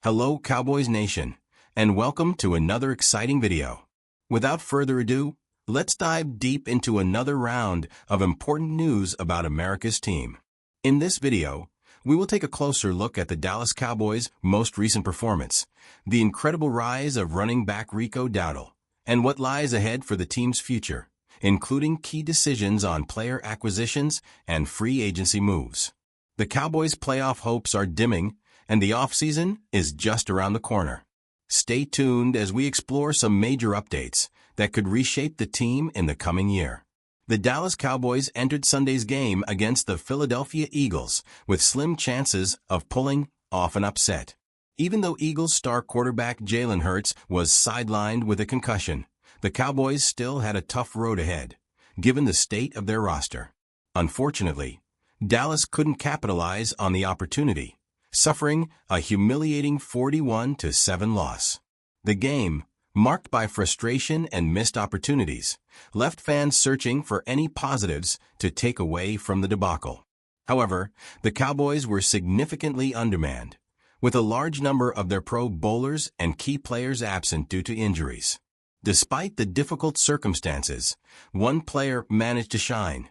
Hello Cowboys Nation, and welcome to another exciting video. Without further ado, let's dive deep into another round of important news about America's team. In this video, we will take a closer look at the Dallas Cowboys' most recent performance, the incredible rise of running back Rico Dowdle, and what lies ahead for the team's future, including key decisions on player acquisitions and free agency moves. The Cowboys' playoff hopes are dimming, and the offseason is just around the corner. Stay tuned as we explore some major updates that could reshape the team in the coming year. The Dallas Cowboys entered Sunday's game against the Philadelphia Eagles with slim chances of pulling off an upset. Even though Eagles star quarterback Jalen Hurts was sidelined with a concussion, the Cowboys still had a tough road ahead, given the state of their roster. Unfortunately, Dallas couldn't capitalize on the opportunity, suffering a humiliating 41-7 loss. The game, marked by frustration and missed opportunities, left fans searching for any positives to take away from the debacle. However, the Cowboys were significantly undermanned, with a large number of their Pro Bowlers and key players absent due to injuries. Despite the difficult circumstances, one player managed to shine,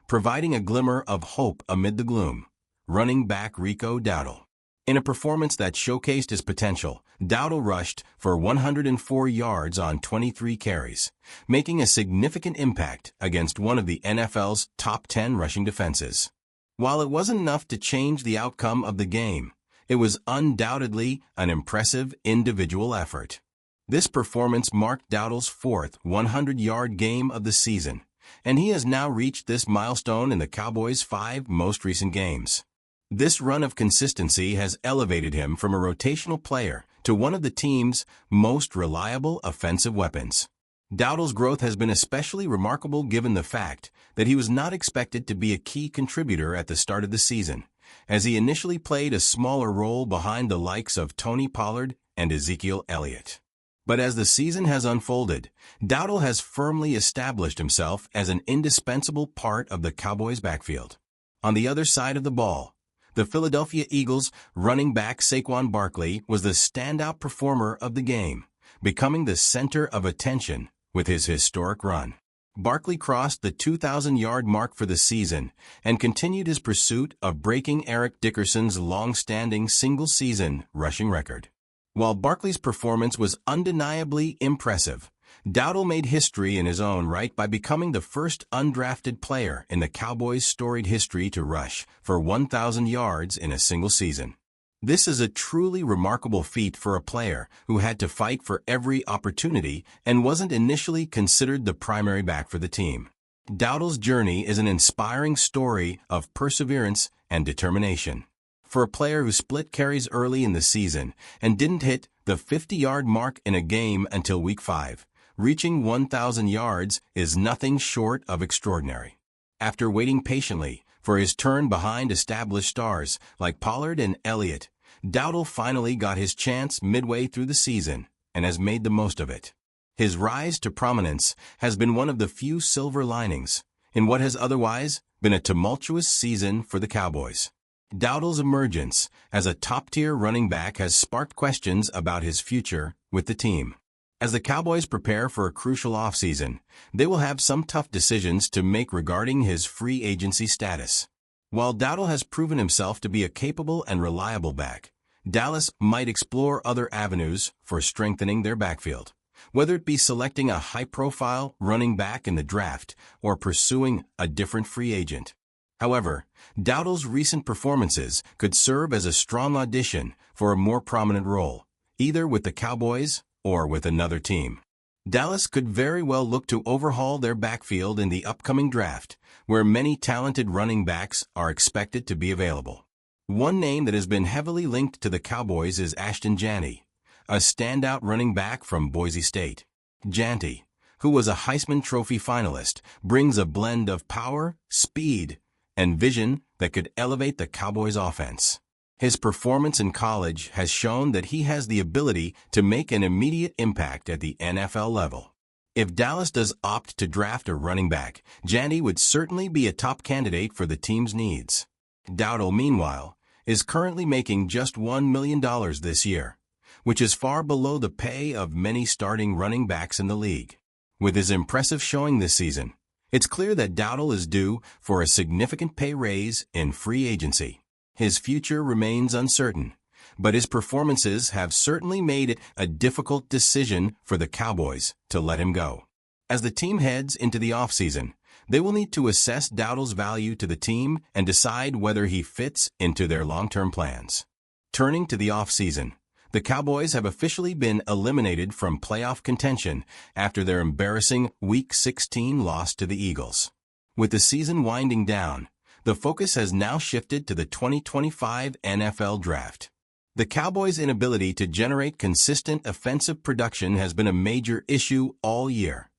providing a glimmer of hope amid the gloom: running back Rico Dowdle. In a performance that showcased his potential, Dowdle rushed for 104 yards on 23 carries, making a significant impact against one of the NFL's top 10 rushing defenses. While it wasn't enough to change the outcome of the game, it was undoubtedly an impressive individual effort. This performance marked Dowdle's fourth 100-yard game of the season, and he has now reached this milestone in the Cowboys' 5 most recent games. This run of consistency has elevated him from a rotational player to one of the team's most reliable offensive weapons. Dowdle's growth has been especially remarkable given the fact that he was not expected to be a key contributor at the start of the season, as he initially played a smaller role behind the likes of Tony Pollard and Ezekiel Elliott. But as the season has unfolded, Dowdle has firmly established himself as an indispensable part of the Cowboys' backfield. On the other side of the ball, the Philadelphia Eagles running back Saquon Barkley was the standout performer of the game, becoming the center of attention with his historic run. Barkley crossed the 2,000-yard mark for the season and continued his pursuit of breaking Eric Dickerson's long-standing single-season rushing record. While Barkley's performance was undeniably impressive, Dowdle made history in his own right by becoming the first undrafted player in the Cowboys' storied history to rush for 1,000 yards in a single season. This is a truly remarkable feat for a player who had to fight for every opportunity and wasn't initially considered the primary back for the team. Dowdle's journey is an inspiring story of perseverance and determination. For a player who split carries early in the season and didn't hit the 50-yard mark in a game until Week 5, reaching 1,000 yards is nothing short of extraordinary. After waiting patiently for his turn behind established stars like Pollard and Elliott, Dowdle finally got his chance midway through the season and has made the most of it. His rise to prominence has been one of the few silver linings in what has otherwise been a tumultuous season for the Cowboys. Dowdle's emergence as a top-tier running back has sparked questions about his future with the team. As the Cowboys prepare for a crucial offseason, they will have some tough decisions to make regarding his free agency status. While Dowdle has proven himself to be a capable and reliable back, Dallas might explore other avenues for strengthening their backfield, whether it be selecting a high-profile running back in the draft or pursuing a different free agent. However, Dowdle's recent performances could serve as a strong audition for a more prominent role, either with the Cowboys or with another team. Dallas could very well look to overhaul their backfield in the upcoming draft, where many talented running backs are expected to be available. One name that has been heavily linked to the Cowboys is Ashton Jeanty, a standout running back from Boise State. Jeanty, who was a Heisman Trophy finalist, brings a blend of power, speed, and vision that could elevate the Cowboys' offense. His performance in college has shown that he has the ability to make an immediate impact at the NFL level. If Dallas does opt to draft a running back, Jeanty would certainly be a top candidate for the team's needs. Dowdle, meanwhile, is currently making just $1 million this year, which is far below the pay of many starting running backs in the league. With his impressive showing this season, it's clear that Dowdle is due for a significant pay raise in free agency. His future remains uncertain, but his performances have certainly made it a difficult decision for the Cowboys to let him go. As the team heads into the offseason, they will need to assess Dowdle's value to the team and decide whether he fits into their long-term plans. Turning to the offseason, the Cowboys have officially been eliminated from playoff contention after their embarrassing Week 16 loss to the Eagles. With the season winding down, the focus has now shifted to the 2025 NFL Draft. The Cowboys' inability to generate consistent offensive production has been a major issue all year,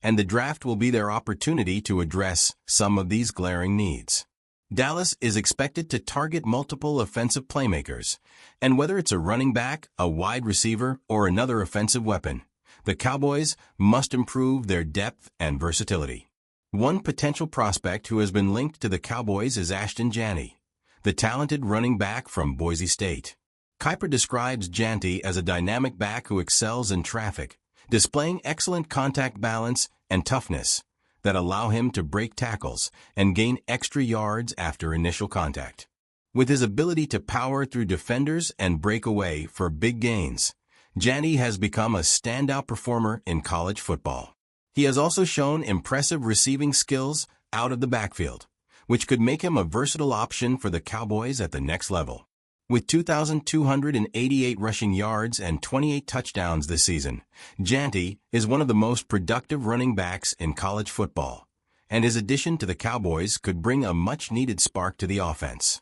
and the draft will be their opportunity to address some of these glaring needs. Dallas is expected to target multiple offensive playmakers, and whether it's a running back, a wide receiver, or another offensive weapon, the Cowboys must improve their depth and versatility. One potential prospect who has been linked to the Cowboys is Ashton Janney, the talented running back from Boise State. Kiper describes Janney as a dynamic back who excels in traffic, displaying excellent contact balance and toughness that allow him to break tackles and gain extra yards after initial contact. With his ability to power through defenders and break away for big gains, Janney has become a standout performer in college football. He has also shown impressive receiving skills out of the backfield, which could make him a versatile option for the Cowboys at the next level. With 2,288 rushing yards and 28 touchdowns this season, Janney is one of the most productive running backs in college football, and his addition to the Cowboys could bring a much-needed spark to the offense.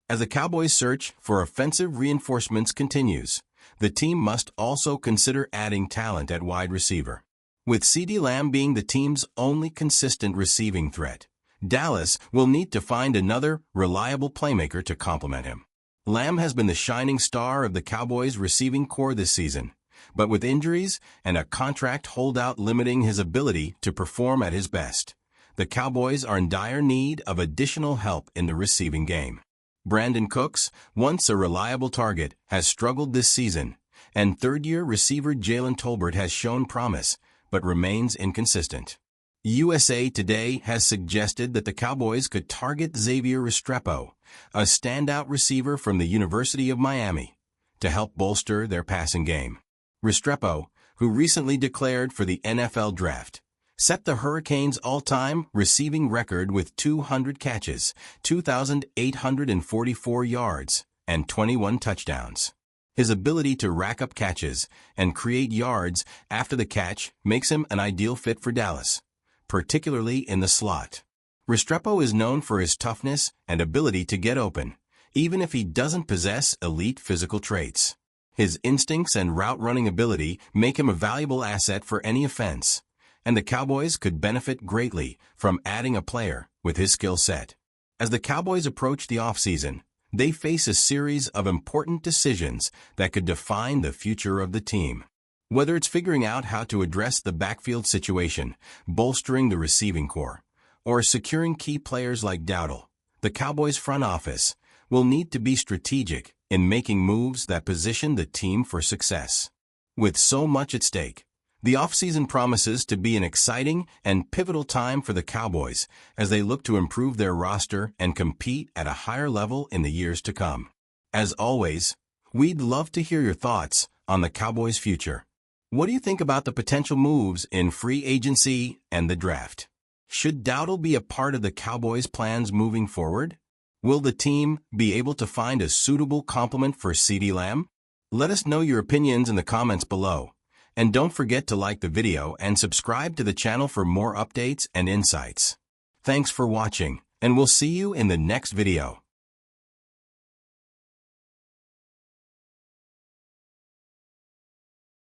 As the Cowboys' search for offensive reinforcements continues, the team must also consider adding talent at wide receiver. With CeeDee Lamb being the team's only consistent receiving threat, Dallas will need to find another reliable playmaker to complement him. Lamb has been the shining star of the Cowboys' receiving corps this season, but with injuries and a contract holdout limiting his ability to perform at his best, the Cowboys are in dire need of additional help in the receiving game. Brandon Cooks, once a reliable target, has struggled this season, and third-year receiver Jalen Tolbert has shown promise, but remains inconsistent. USA Today has suggested that the Cowboys could target Xavier Restrepo, a standout receiver from the University of Miami, to help bolster their passing game. Restrepo, who recently declared for the NFL Draft, set the Hurricanes' all-time receiving record with 200 catches, 2,844 yards, and 21 touchdowns. His ability to rack up catches and create yards after the catch makes him an ideal fit for Dallas, particularly in the slot. Restrepo is known for his toughness and ability to get open, even if he doesn't possess elite physical traits. His instincts and route-running ability make him a valuable asset for any offense, and the Cowboys could benefit greatly from adding a player with his skill set. As the Cowboys approach the offseason, they face a series of important decisions that could define the future of the team. Whether it's figuring out how to address the backfield situation, bolstering the receiving corps, or securing key players like Dowdle, the Cowboys' front office will need to be strategic in making moves that position the team for success. With so much at stake, the offseason promises to be an exciting and pivotal time for the Cowboys as they look to improve their roster and compete at a higher level in the years to come. As always, we'd love to hear your thoughts on the Cowboys' future. What do you think about the potential moves in free agency and the draft? Should Dowdle be a part of the Cowboys' plans moving forward? Will the team be able to find a suitable complement for CeeDee Lamb? Let us know your opinions in the comments below. And don't forget to like the video and subscribe to the channel for more updates and insights. Thanks for watching, and we'll see you in the next video.